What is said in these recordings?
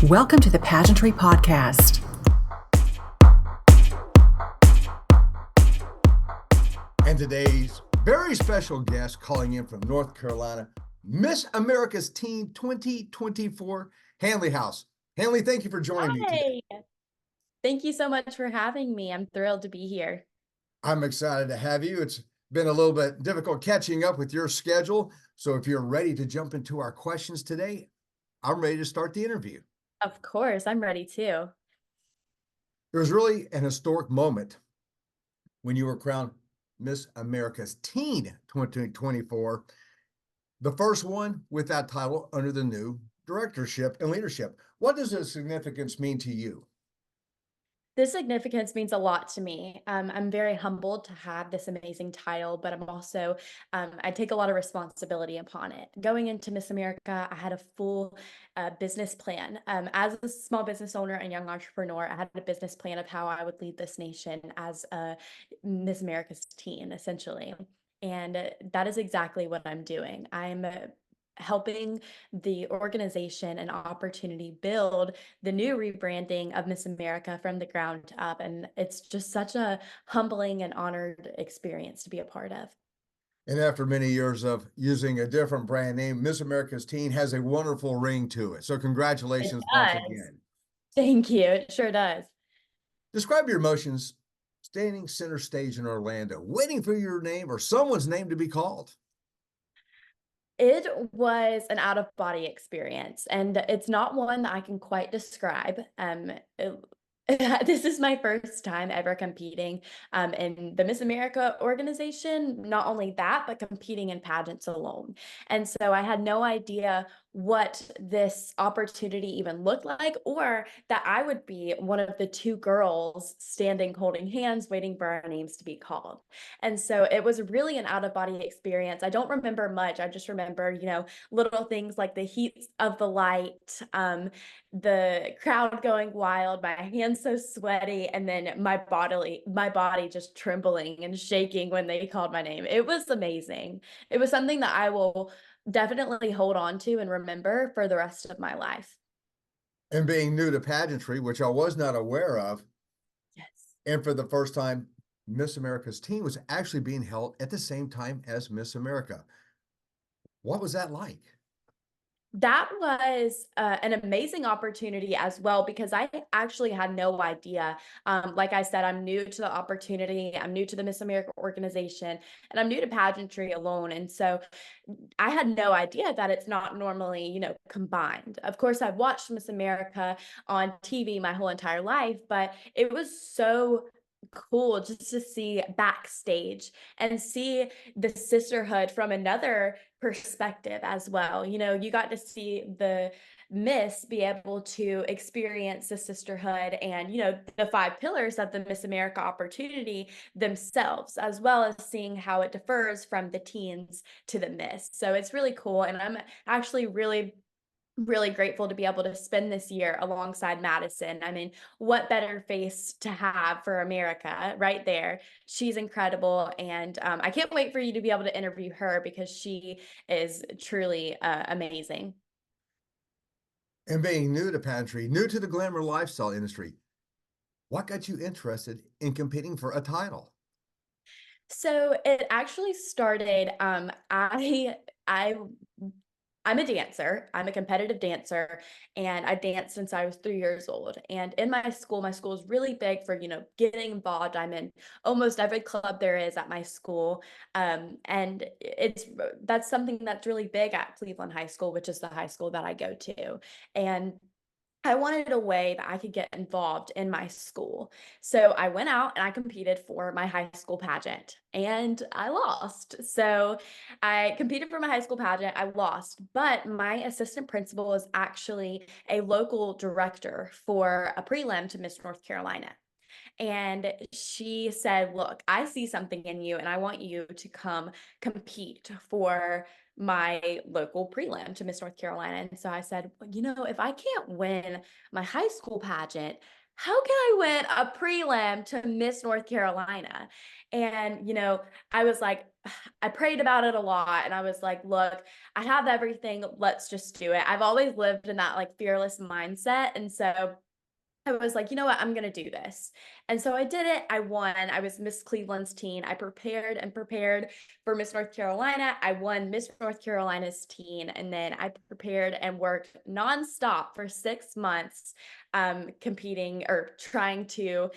Welcome to the Pageantry PodCast. And today's very special guest calling in from North Carolina, Miss America's Teen 2024, Hanley House. Hanley, thank you for joining me today. Thank you so much for having me. I'm thrilled to be here. I'm excited to have you. It's been a little bit difficult catching up with your schedule. So if you're ready to jump into our questions today, I'm ready to start the interview. Of course, I'm ready too. There was really an historic moment when you were crowned Miss America's Teen 2024, the first one with that title under the new directorship and leadership. What does the significance mean to you? This significance means a lot to me. I'm very humbled to have this amazing title, but I'm also, I take a lot of responsibility upon it. Going into Miss America, I had a full business plan. As a small business owner and young entrepreneur, I had a business plan of how I would lead this nation as a Miss America's teen, essentially. And that is exactly what I'm doing. I'm helping the organization and opportunity build the new rebranding of Miss America from the ground up. And it's just such a humbling and honored experience to be a part of. And after many years of using a different brand name, Miss America's Teen has a wonderful ring to it. So congratulations once again. Thank you. It sure does. Describe your emotions standing center stage in Orlando, waiting for your name or someone's name to be called. It was an out of body experience, and it's not one that I can quite describe. This is my first time ever competing in the Miss America organization. Not only that, but competing in pageants alone. And so I had no idea what this opportunity even looked like, or that I would be one of the two girls standing holding hands, waiting for our names to be called. And so it was really an out of body experience. I don't remember much. I just remember, little things like the heat of the light, the crowd going wild, my hands so sweaty, and then my body just trembling and shaking when they called my name. It was amazing. It was something that I will definitely hold on to and remember for the rest of my life. And being new to pageantry, which I was not aware of, Yes. and for the first time, Miss America's Teen was actually being held at the same time as Miss America. What was that like? That was an amazing opportunity as well, because I actually had no idea. Like I said, I'm new to the opportunity. I'm new to the Miss America organization, and I'm new to pageantry alone. And so I had no idea that it's not normally, combined. Of course, I've watched Miss America on TV my whole entire life, but it was so cool just to see backstage and see the sisterhood from another perspective as well. You got to see the Miss be able to experience the sisterhood and, the five pillars of the Miss America opportunity themselves, as well as seeing how it differs from the teens to the Miss. So it's really cool. And I'm actually really grateful to be able to spend this year alongside Madison. I mean, what better face to have for America right there? She's incredible. And I can't wait for you to be able to interview her, because she is truly amazing. And being new to pageantry, new to the glamour lifestyle industry, what got you interested in competing for a title? So it actually started, I I'm a dancer. I'm a competitive dancer, and I danced since I was 3 years old. And in my school is really big for, getting involved. I'm in almost every club there is at my school. And that's something that's really big at Cleveland High School, which is the high school that I go to. And I wanted a way that I could get involved in my school. So I went out and I competed for my high school pageant, and I lost. So I competed for my high school pageant. I lost, but my assistant principal is actually a local director for a prelim to Miss North Carolina. And she said, "Look, I see something in you, and I want you to come compete for my local prelim to Miss North Carolina." And so I said, "Well, if I can't win my high school pageant, how can I win a prelim to Miss North Carolina? And, I was like, I prayed about it a lot and I was like, look, I have everything. Let's just do it. I've always lived in that like fearless mindset. And so I was like, you know what? I'm going to do this. And so I did it. I won. I was Miss Cleveland's teen. I prepared and prepared for Miss North Carolina. I won Miss North Carolina's teen. And then I prepared and worked nonstop for 6 months, competing or trying to,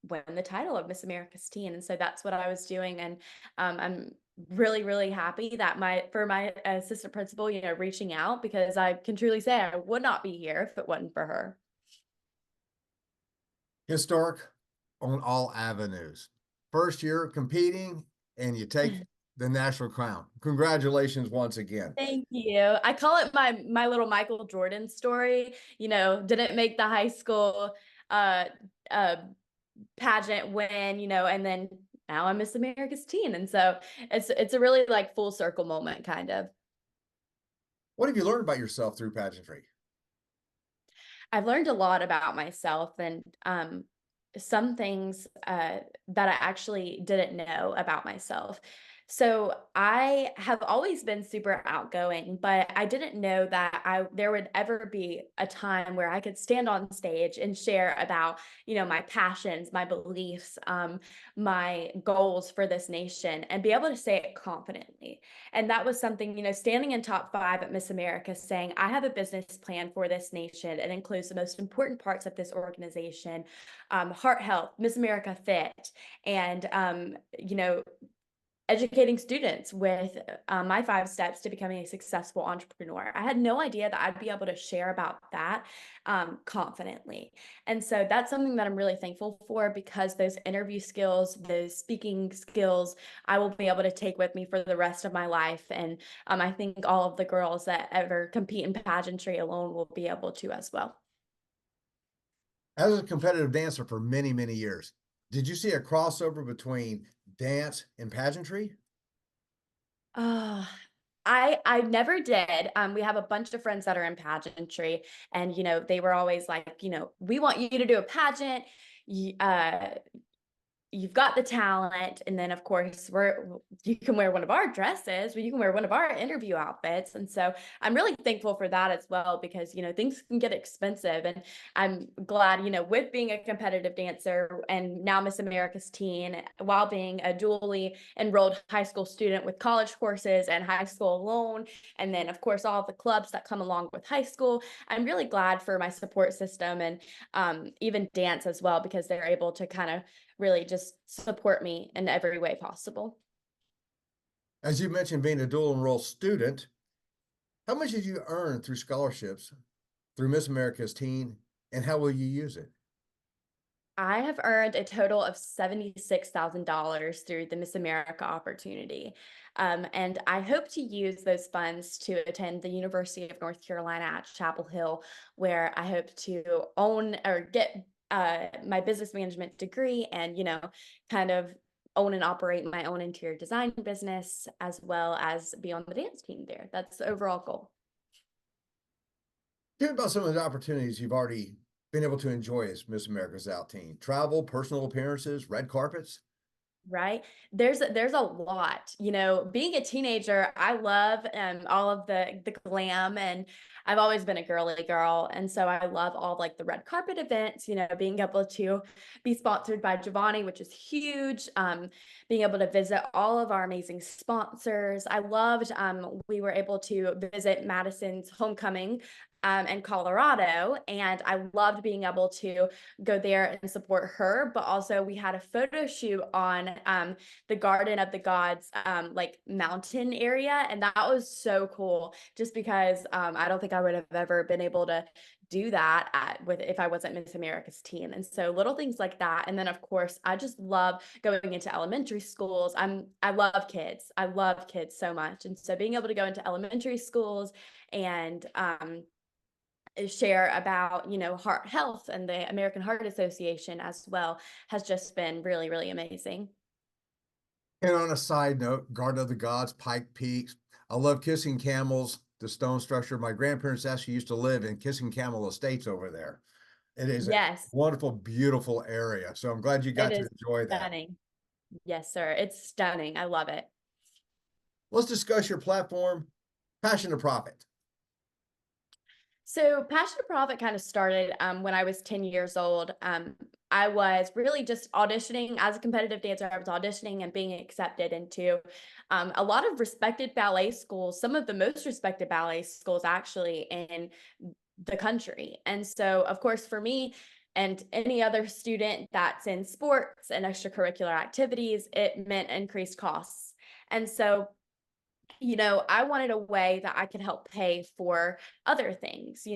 win the title of Miss America's teen. And so that's what I was doing. And I'm really, really happy that my assistant principal, reaching out, because I can truly say I would not be here if it wasn't for her. Historic on all avenues. First year competing, and you take the national crown. Congratulations once again. Thank you. I call it my little Michael Jordan story. Didn't make the high school uh uh pageant win, and then now I'm Miss America's teen. And so it's a really like full circle moment, kind of. What have you learned about yourself through pageantry? I've learned a lot about myself, and some things that I actually didn't know about myself. So I have always been super outgoing, but I didn't know that there would ever be a time where I could stand on stage and share about, my passions, my beliefs, my goals for this nation, and be able to say it confidently. And that was something, standing in top 5 at Miss America, saying, I have a business plan for this nation. It includes the most important parts of this organization, heart health, Miss America Fit, and, educating students with my 5 steps to becoming a successful entrepreneur. I had no idea that I'd be able to share about that confidently. And so that's something that I'm really thankful for, because those interview skills, those speaking skills, I will be able to take with me for the rest of my life. And I think all of the girls that ever compete in pageantry alone will be able to as well. As a competitive dancer for many, many years, did you see a crossover between dance and pageantry? Oh, I never did. We have a bunch of friends that are in pageantry, and they were always like, we want you to do a pageant. You've got the talent, and then of course you can wear one of our dresses, or you can wear one of our interview outfits. And so I'm really thankful for that as well, because things can get expensive. And I'm glad, with being a competitive dancer and now Miss America's teen, while being a dually enrolled high school student with college courses and high school alone, and then of course all of the clubs that come along with high school, I'm really glad for my support system, and even dance as well, because they're able to kind of really just support me in every way possible. As you mentioned, being a dual enrolled student, how much did you earn through scholarships through Miss America's Teen, and how will you use it? I have earned a total of $76,000 through the Miss America opportunity. And I hope to use those funds to attend the University of North Carolina at Chapel Hill, where I hope to own or get my business management degree, and, kind of own and operate my own interior design business, as well as be on the dance team there. That's the overall goal. Tell me about some of the opportunities you've already been able to enjoy as Miss America's Out Teen. Travel, personal appearances, red carpets. Right. There's a lot, being a teenager. I love all of the glam, and I've always been a girly girl. And so I love all like the red carpet events, being able to be sponsored by Giovanni, which is huge. Being able to visit all of our amazing sponsors. I loved, we were able to visit Madison's homecoming in Colorado, and I loved being able to go there and support her. But also we had a photo shoot on the Garden of the Gods like mountain area, and that was so cool, just because I don't think I would have ever been able to do that if I wasn't Miss America's teen. And so little things like that. And then of course I just love going into elementary schools. I love kids. I love kids so much. And so being able to go into elementary schools and share about, heart health and the American Heart Association as well has just been really, really amazing. And on a side note, Garden of the Gods, Pike Peaks. I love Kissing Camels, the stone structure. My grandparents actually used to live in Kissing Camel Estates over there. It is a Yes, wonderful, beautiful area. So I'm glad you it got to is enjoy that. stunning. Yes, sir. It's stunning. I love it. Let's discuss your platform, Passion to Profit. So Passion to Profit kind of started when I was 10 years old. I was really just auditioning as a competitive dancer. I was auditioning and being accepted into a lot of respected ballet schools, some of the most respected ballet schools actually in the country. And so, of course, for me and any other student that's in sports and extracurricular activities, it meant increased costs. And so I wanted a way that I could help pay for other things,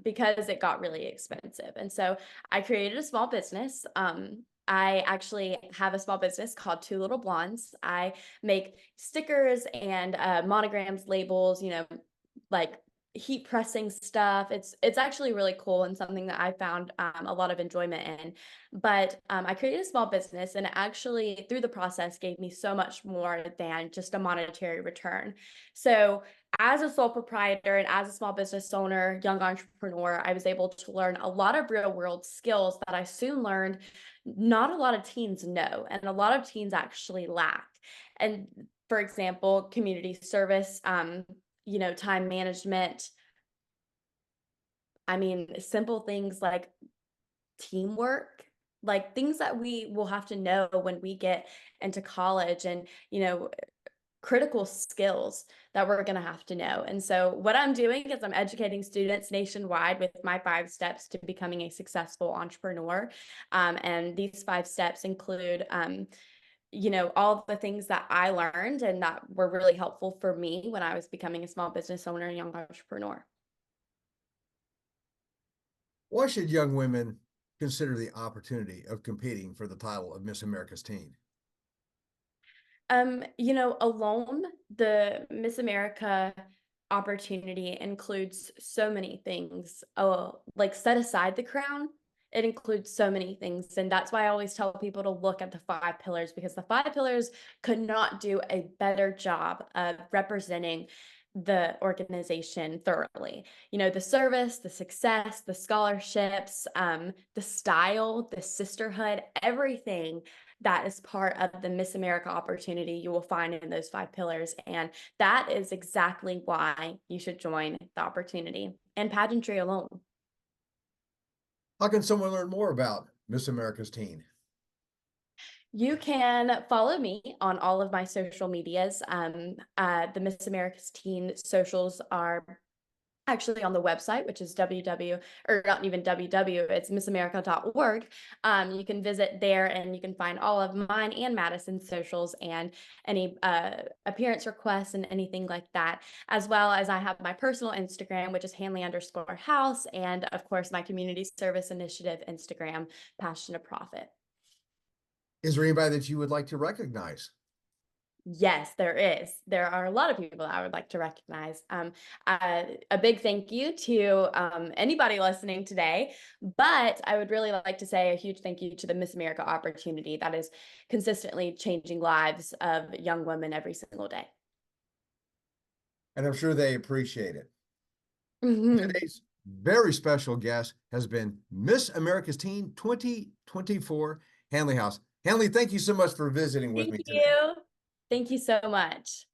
because it got really expensive. And so I created a small business. I actually have a small business called Two Little Blondes. I make stickers and monograms, labels, like heat pressing stuff. It's actually really cool and something that I found a lot of enjoyment in. But I created a small business, and it actually through the process gave me so much more than just a monetary return. So as a sole proprietor and as a small business owner, young entrepreneur, I was able to learn a lot of real world skills that I soon learned not a lot of teens know, and a lot of teens actually lack. And for example, community service, time management. I mean, simple things like teamwork, like things that we will have to know when we get into college, and, critical skills that we're going to have to know. And so what I'm doing is I'm educating students nationwide with my 5 steps to becoming a successful entrepreneur. And these 5 steps include, all the things that I learned and that were really helpful for me when I was becoming a small business owner and young entrepreneur. Why should young women consider the opportunity of competing for the title of Miss America's Teen? Alone, the Miss America opportunity includes so many things. Oh, like set aside the crown, it includes so many things. And that's why I always tell people to look at the 5 pillars, because the 5 pillars could not do a better job of representing the organization thoroughly. The service, the success, the scholarships, the style, the sisterhood, everything that is part of the Miss America opportunity you will find in those 5 pillars. And that is exactly why you should join the opportunity and pageantry alone. How can someone learn more about Miss America's Teen? You can follow me on all of my social medias. The Miss America's Teen socials are actually on the website, which is www, or not even www, it's missamerica.org. You can visit there and you can find all of mine and Madison's socials and any appearance requests and anything like that, as well as I have my personal Instagram, which is Hanley_house, and of course my community service initiative Instagram, Passion to Profit. Is there anybody that you would like to recognize? Yes, there is. There are a lot of people that I would like to recognize. A big thank you to anybody listening today, but I would really like to say a huge thank you to the Miss America opportunity that is consistently changing lives of young women every single day. And I'm sure they appreciate it. Mhm. Today's very special guest has been Miss America's Teen 2024, Hanley House. Hanley, thank you so much for visiting with Thank me today. you. Thank you so much.